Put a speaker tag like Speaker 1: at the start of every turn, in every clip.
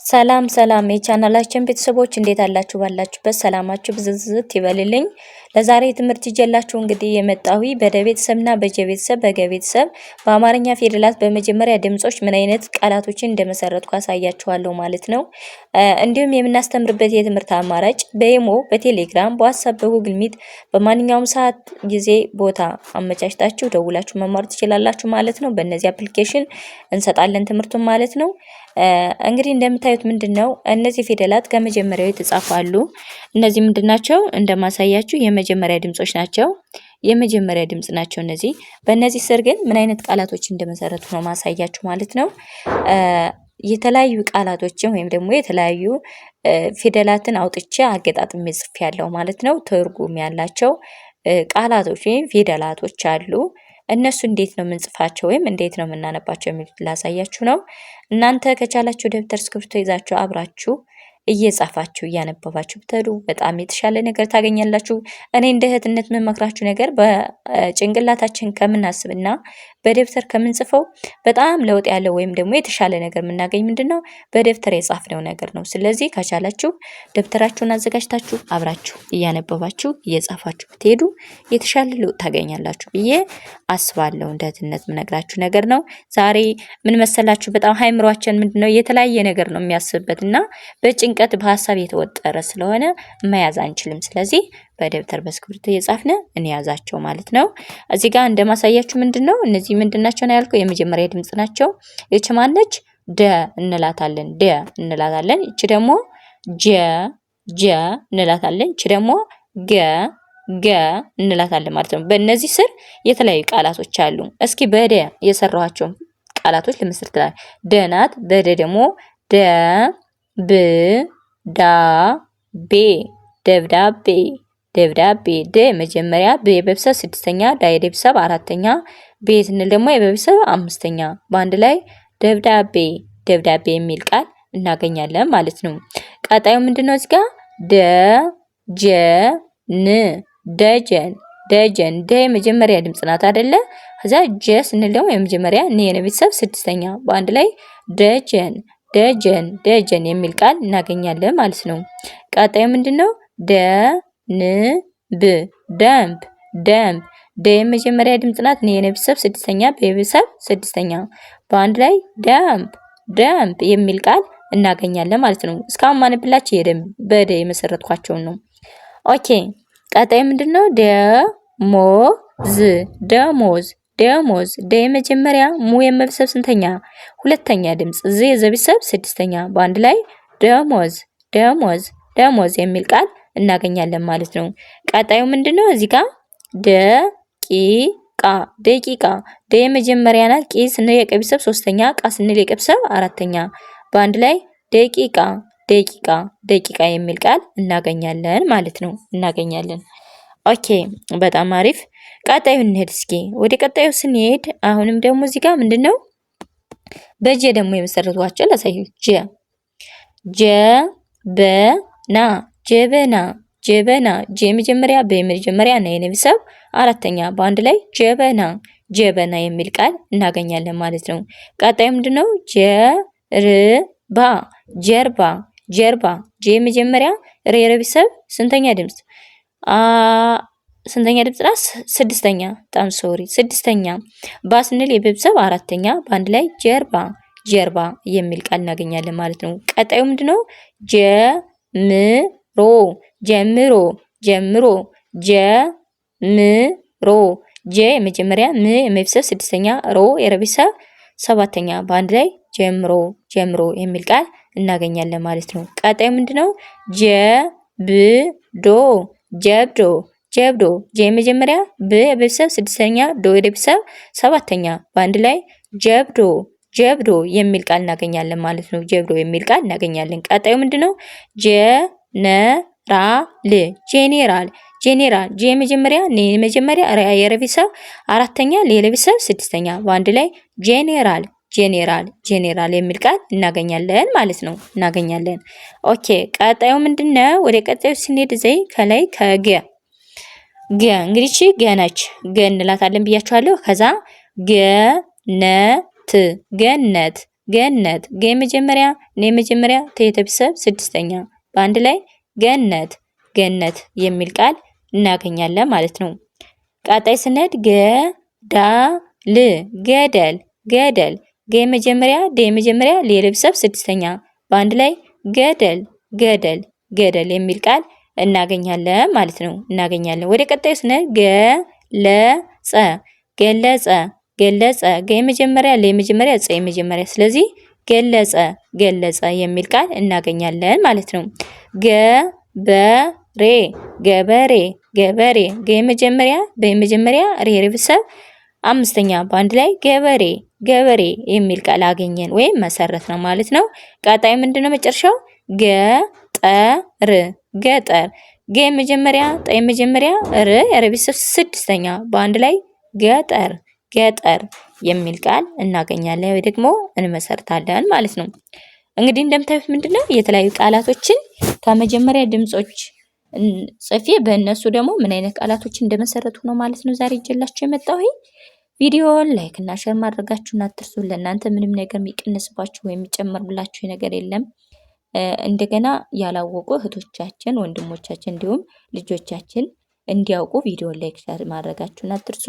Speaker 1: ሰላም ሰላም የቻናላችን ቤተሰቦች እንዴት አላችሁ? ባላችሁበት ሰላማችሁ ብዝዝት ይበልልኝ። ለዛሬ ትምህርት ይዤላችሁ እንግዲህ የመጣሁ በደ ቤተሰብና በጀ ቤተሰብ በገ ቤተሰብ በአማርኛ ፊደላት በመጀመሪያ ድምጾች ምን አይነት ቃላቶችን እንደመሰረትኩ አሳያችኋለሁ ማለት ነው። እንዲሁም የምናስተምርበት የትምህርት አማራጭ በኢሞ፣ በቴሌግራም፣ በዋትስአፕ፣ በጉግል ሚት በማንኛውም ሰዓት ጊዜ ቦታ አመቻችታችሁ ደውላችሁ መማር ትችላላችሁ ማለት ነው። በእነዚህ አፕሊኬሽን እንሰጣለን ትምህርቱን ማለት ነው። እንግዲህ እንደምታዩት ምንድነው እነዚህ ፊደላት ከመጀመሪያው የተጻፋሉ። እነዚህ ምንድናቸው? እንደማሳያችሁ የመጀመሪያ ድምጾች ናቸው። የመጀመሪያ ድምጽ ናቸው እነዚህ። በእነዚህ ስር ግን ምን አይነት ቃላቶች እንደመሰረቱ ነው ማሳያችሁ ማለት ነው። የተለያዩ ቃላቶችን ወይም ደግሞ የተለያዩ ፊደላትን አውጥቼ አገጣጥሜ ጽፌያለሁ ማለት ነው። ትርጉም ያላቸው ቃላቶች ወይም ፊደላቶች አሉ። እነሱ እንዴት ነው የምንጽፋቸው ወይም እንዴት ነው የምናነባቸው የሚሉት ላሳያችሁ ነው። እናንተ ከቻላችሁ ደብተር እስክሪብቶ ይዛችሁ አብራችሁ እየጻፋችሁ እያነበባችሁ ብትሄዱ በጣም የተሻለ ነገር ታገኛላችሁ። እኔ እንደ እህትነት የምመክራችሁ ነገር በጭንቅላታችን ከምናስብና በደብተር ከምንጽፈው በጣም ለውጥ ያለው ወይም ደግሞ የተሻለ ነገር የምናገኝ ምንድነው በደብተር የጻፍነው ነገር ነው። ስለዚህ ከቻላችሁ ደብተራችሁን አዘጋጅታችሁ አብራችሁ እያነበባችሁ እየጻፋችሁ ብትሄዱ የተሻለ ለውጥ ታገኛላችሁ ብዬ አስባለሁ። እንደ እህትነት የምነግራችሁ ነገር ነው። ዛሬ ምን መሰላችሁ በጣም ሃይምሯችን ምንድነው የተለያየ ነገር ነው የሚያስብበትና በጭንቀት በሐሳብ የተወጠረ ስለሆነ መያዝ አንችልም። ስለዚህ በደብተር በእስክሪብቶ እየጻፍን እንያዛቸው ማለት ነው። እዚህ ጋር እንደማሳያችሁ ምንድነው እነዚህ ምንድናቸው ነው ያልኩት የመጀመሪያ ድምጽ ናቸው። እቺ ማነች? ደ እንላታለን። ደ እንላታለን። እቺ ደግሞ ጀ እንላታለን። እቺ ደግሞ ገ እንላታለን ማለት ነው። በእነዚህ ስር የተለያዩ ቃላቶች አሉ። እስኪ በደ የሰራኋቸው ቃላቶች ለምሳሌ ደናት። በደ ደግሞ ብ ዳ ቤ ደብዳቤ ደብዳቤ። ደ መጀመሪያ በ የቤተሰብ ስድስተኛ፣ ዳ የቤተሰብ አራተኛ፣ ቤ ስንል ደግሞ የቤተሰብ አምስተኛ። በአንድ ላይ ደብዳቤ ደብዳቤ የሚል ቃል እናገኛለን ማለት ነው። ቀጣዩ ምንድነው? እዚህ ጋር ደጀን ደጀን። ደ የመጀመሪያ ድምጽ ናት አይደለ? ከዛ ጀ ስንል ደግሞ የመጀመሪያ ነ የቤተሰብ ስድስተኛ። በአንድ ላይ ደጀን የሚል ቃል እናገኛለን ማለት ነው። ቀጣዩ ምንድነው? ደንብ ደ የመጀመሪያ ድምጽ ናት። ነ የቤተሰብ ስድስተኛ፣ በቤተሰብ ስድስተኛ። በአንድ ላይ ደንብ የሚል ቃል እናገኛለን ማለት ነው። እስካሁን ማነብላችሁ በደ የመሰረትኳቸውን ነው። ኦኬ ቀጣዩ ምንድነው? ደሞዝ ደ የመጀመሪያ፣ ሙ የመቤተሰብ ስንተኛ? ሁለተኛ ድምጽ፣ ዝ የቤተሰብ ስድስተኛ። በአንድ ላይ ደሞዝ የሚል ቃል እናገኛለን ማለት ነው። ቀጣዩ ምንድነው? እዚህ ጋር ደቂቃ ደ የመጀመሪያ ናት። ቂ ስንል የቀቤተሰብ ሶስተኛ፣ ቃ ስንል የቀቤተሰብ አራተኛ። በአንድ ላይ ደቂቃ የሚል ቃል እናገኛለን ማለት ነው። ኦኬ በጣም አሪፍ። ቀጣዩ እንሄድ እስኪ። ወደ ቀጣዩ ስንሄድ አሁንም ደግሞ እዚህ ጋር ምንድነው በጀ ደግሞ የመሰረቷቸው ላሳዩ። ጀበና ጀ የመጀመሪያ፣ በመጀመሪያ እና የቤተሰብ አራተኛ። በአንድ ላይ ጀበና የሚል ቃል እናገኛለን ማለት ነው። ቀጣዩ ምንድነው? ጀርባ ጀ የመጀመሪያ፣ ረ የቤተሰብ ስንተኛ ድምጽ? ስንተኛ ድምጽ ናት? ስድስተኛ። በጣም ሶሪ ስድስተኛ። ባ ስንል የቤተሰብ አራተኛ። በአንድ ላይ ጀርባ የሚል ቃል እናገኛለን ማለት ነው። ቀጣዩ ምንድነው? ጀምሮ ጀ የመጀመሪያ፣ ም የቤተሰብ ስድስተኛ፣ ሮ የቤተሰብ ሰባተኛ። በአንድ ላይ ጀምሮ የሚል ቃል እናገኛለን ማለት ነው። ቀጣዩ ምንድነው? ጀብዶ ጀ የመጀመሪያ፣ ብ የቤተሰብ ስድስተኛ፣ ዶ የቤተሰብ ሰባተኛ። በአንድ ላይ ጀብዶ የሚል ቃል እናገኛለን ማለት ነው። ጀብዶ የሚል ቃል እናገኛለን። ቀጣዩ ምንድነው? ጄኔራል ጀ የመጀመሪያ፣ ነ የመጀመሪያ፣ ራ የቤተሰብ አራተኛ፣ ለ የቤተሰብ ስድስተኛ። በአንድ ላይ ጄኔራል የሚል ቃል እናገኛለን ማለት ነው። ኦኬ ቀጣዩ ምንድነው? ወደ ቀጣዩ ስንሄድ ዘይ ከላይ ከገ እንግዲህ እቺ ገነች እንላታለን ብያችኋለሁ። ከዛ ገነት ገነት ገ መጀመሪያ ነ መጀመሪያ ተየተብሰብ ስድስተኛ በአንድ ላይ ገነት ገነት የሚል ቃል እናገኛለን ማለት ነው። ቀጣይ ስንሄድ ገዳል ገደል ገደል ገ መጀመሪያ ደ መጀመሪያ ለየለብሰብ ስድስተኛ በአንድ ላይ ገደል ገደል ገደል የሚል ቃል እናገኛለን ማለት ነው። እናገኛለን። ወደ ቀጣዩ ስንሄድ ገለጸ ገለጸ ገለጸ ገ መጀመሪያ ለመጀመሪያ ጸ መጀመሪያ ስለዚህ ገለጸ ገለጸ የሚል ቃል እናገኛለን ማለት ነው። ገበሬ ገበሬ ገበሬ ገ መጀመሪያ በመጀመሪያ ሬርብሰብ አምስተኛ በአንድ ላይ ገበሬ ገበሬ የሚል ቃል አገኘን ወይም መሰረት ነው ማለት ነው። ቀጣይ ምንድነው መጨረሻው ገጠር ገጠር ገ መጀመሪያ ጠ መጀመሪያ ር ሬርብሰብ ስድስተኛ በአንድ ላይ ገጠር ገጠር የሚል ቃል እናገኛለን ወይ ደግሞ እንመሰርታለን ማለት ነው። እንግዲህ እንደምታዩት ምንድነው የተለያዩ ቃላቶችን ከመጀመሪያ ድምጾች ጽፌ በእነሱ ደግሞ ምን አይነት ቃላቶችን እንደመሰረቱ ነው ማለት ነው ዛሬ ይዤላችሁ የመጣው። ቪዲዮውን ላይክ እና ሼር ማድረጋችሁን አትርሱ። ለእናንተ ምንም ነገር የሚቀንስባችሁ ወይም የሚጨመርላችሁ ነገር የለም። እንደገና ያላወቁ እህቶቻችን፣ ወንድሞቻችን እንዲሁም ልጆቻችን እንዲያውቁ ቪዲዮ ላይክ ሼር ማድረጋችሁን አትርሱ።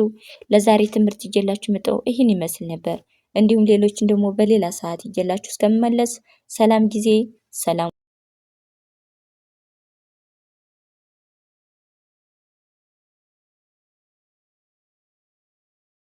Speaker 1: ለዛሬ ትምህርት ይዤላችሁ መጣሁ ይህን ይመስል ነበር። እንዲሁም ሌሎችን ደግሞ በሌላ ሰዓት ይዤላችሁ እስከምመለስ ሰላም ጊዜ ሰላም